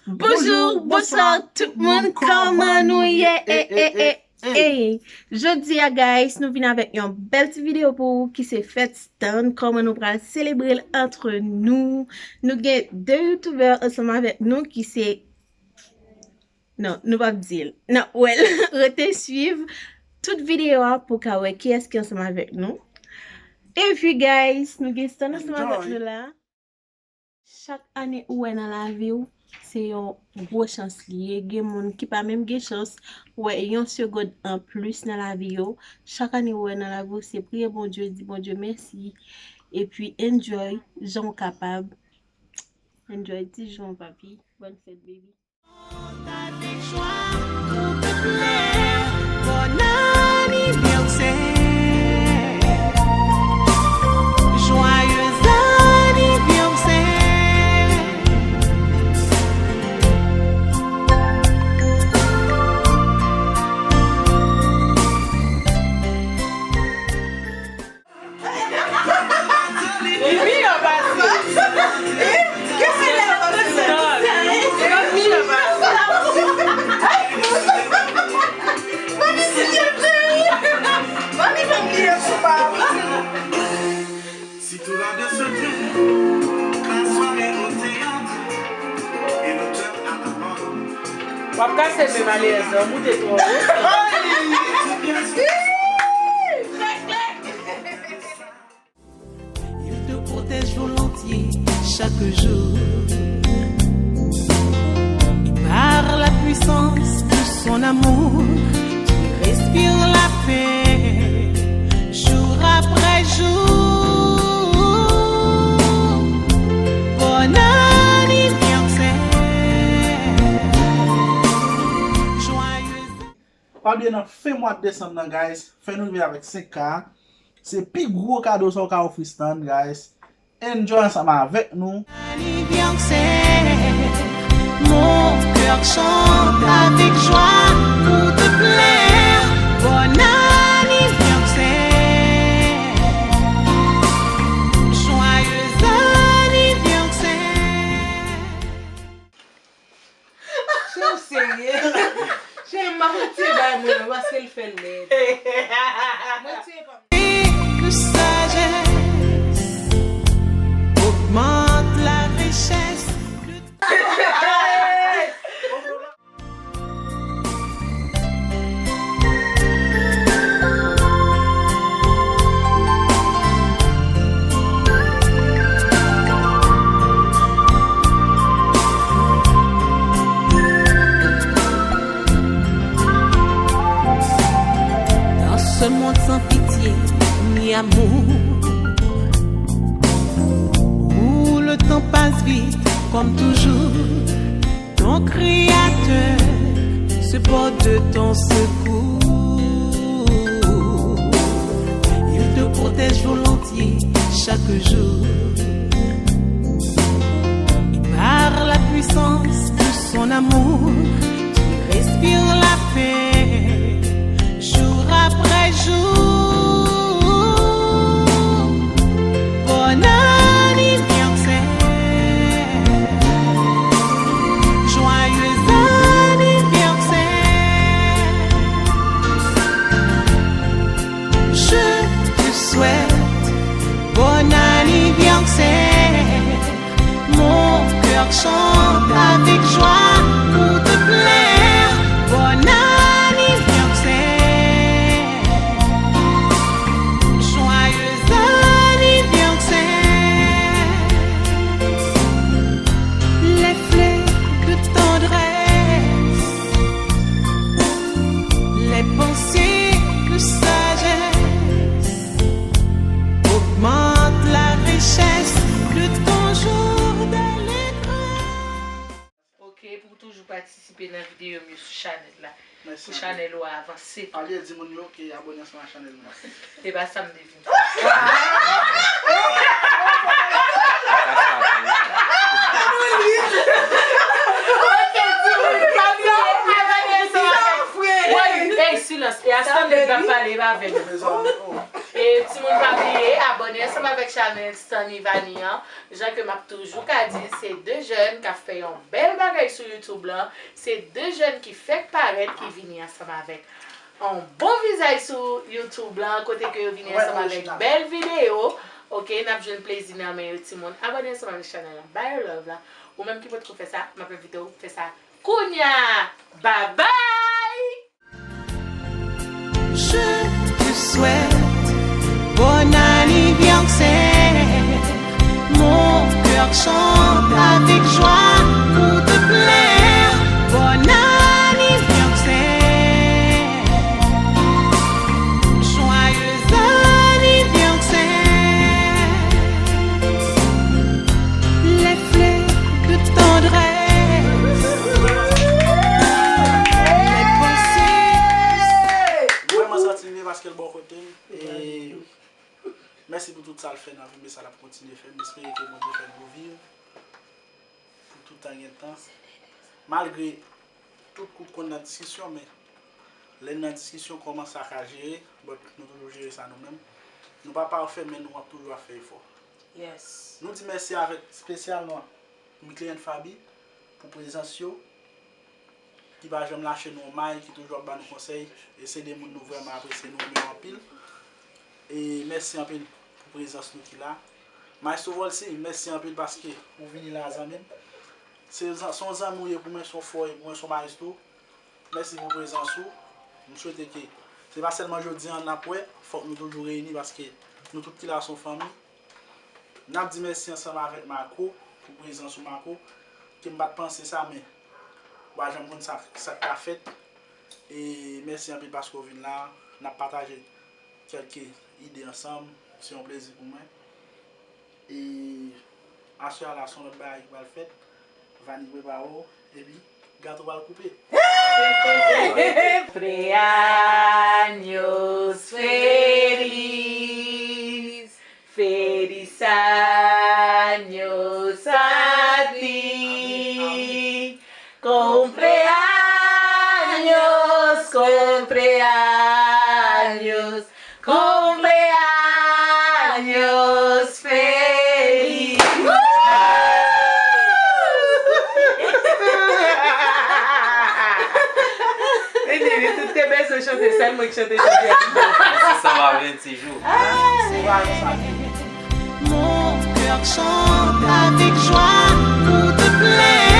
Bonjour, bonsoir tout le monde, comment nous y est? Jeudi, guys, nous venons avec une belle petite vidéo pour vous qui s'est fait stand, comment nous pourrons célébrer entre nous. Nous avons deux youtubeurs ensemble avec nous qui c'est... Non, nous pas dire. Non, well, restez suivre toute vidéo pour voir qui est-ce qui est ensemble avec nous. Et puis, guys, nous avons stand ensemble avec nous là. Chaque année où est dans la vie, c'est une grosse chance liée. Il y a des gens qui pas même une chance ouais une seconde en plus dans la vie. Chaque année où est dans la vie, c'est prier bon Dieu, dire bon Dieu merci et puis enjoy, j'en capable. Enjoy petit jour papi. Bonne fête baby. Si tout va bien se faire, la soirée au théâtre et l'auteur à la mort. Papa, c'est mes malaises, vous êtes trop. Il te protège volontiers chaque jour. Et par la puissance de son amour, tu respires la paix jour après jour. Bon anniversaire, joyeux. Pas bien dans fin mois de décembre, guys. Fin nous vivre avec 5K. C'est plus gros cadeau sur le free stand, guys. Enjoy ensemble avec nous. Anniversaire, mon cœur chante avec joie pour te plaire. Bon anniversaire, joyeux anniversaire. Je suis sérieux. J'ai ma moitié parce qu'elle fait l'aide. Moitié pas. Et de sagesse augmente la richesse de dans ce monde sans pitié ni amour, où le temps passe vite comme toujours, ton Créateur se porte de ton secours. Il te protège volontiers chaque jour. Et par la puissance de son amour, tu respires la paix jour après jour. Bon anniversaire, joyeux anniversaire. Je te souhaite bon anniversaire. Mon cœur chante avec joie pour te plaire. Bon anniversaire, joyeux anniversaire. Les fleurs de tendresse, les pensées de sagesse augmentent la richesse de ton jour d'allégresse. Ok, pour toujours participer dans la vidéo sur Chanel là. Merci. Pour Chanel ou avancer. Allez, dis-moi qui est abonné sur la chaîne. Et bah ça me devine. Silence. Et à ce temps, il va parler avec nous. Et tu tout le monde va oublier, abonner ensemble avec Chanel Stan Ivania. Jean que m'a toujours dit, c'est deux jeunes qui ont fait un bel bagage sur YouTube là. C'est deux jeunes qui fait paraître qui viennent ensemble avec un bon visage sur YouTube là, côté que vous venez ensemble avec belle vidéo. Ok, n'a pas de plaisir dans mes petits monde. Abonnez ensemble avec Chanel là. Bye love là. Ou même qui peut faire ça, ma vidéo fait ça. Kounia, bye bye. Je te souhaite bon anniversaire. Mon cœur chante avec joie pour te plaire. Bon anniversaire. Joyeux anniversaire. Les fleurs de tendresse. Les pensées. Vraiment satisfait parce qu'elle est bon côté. Et merci pour tout ça le fait dans la vie, mais ça va continuer à faire. J'espère que mon Dieu fait vous vivre pour tout le temps. Malgré tout coup qu'on a dans la discussion, mais les discussions commencent à gérer, nous toujours gérer ça nous-mêmes. Nous ne pas parfaits, mais nous avons toujours fait effort. Yes. Nous disons merci avec spécialement mes clients Fabi pour la présence qui va jamais lâcher nos mailles, qui toujours donne nos conseils. Et c'est des gens nous vraiment apprécier nous en pile. Et merci en pile pour la présence nous qui là. Maestro Volsi, merci en pile parce que vous venez là à même. C'est son amour pour moi, son fort et pour moi, son maestro. Merci pour la présence. Je souhaite que ce n'est pas seulement aujourd'hui en après, il faut que nous toujours réunis parce que nous tous qui là sont famille. Nous avons dit merci ensemble avec Marco pour la présence de Marco qui m'a pensé ça, mais j'aime bien ça qu'a fait. Et merci un peu parce que vous venez là, nous avons partagé quelques idées ensemble, c'est un plaisir pour moi. Et ensuite, la son de bail qui va le faire, Vanille Bao, et puis gâteau va le couper. Cumpleaños feliz, feliz años a ti. Cumpleaños, cumpleaños, cumpleaños feliz. Toutes tes belles sont chantées, celle moi qui chante. Ça va 26 jours. Mon cœur chante avec joie pour te plaire.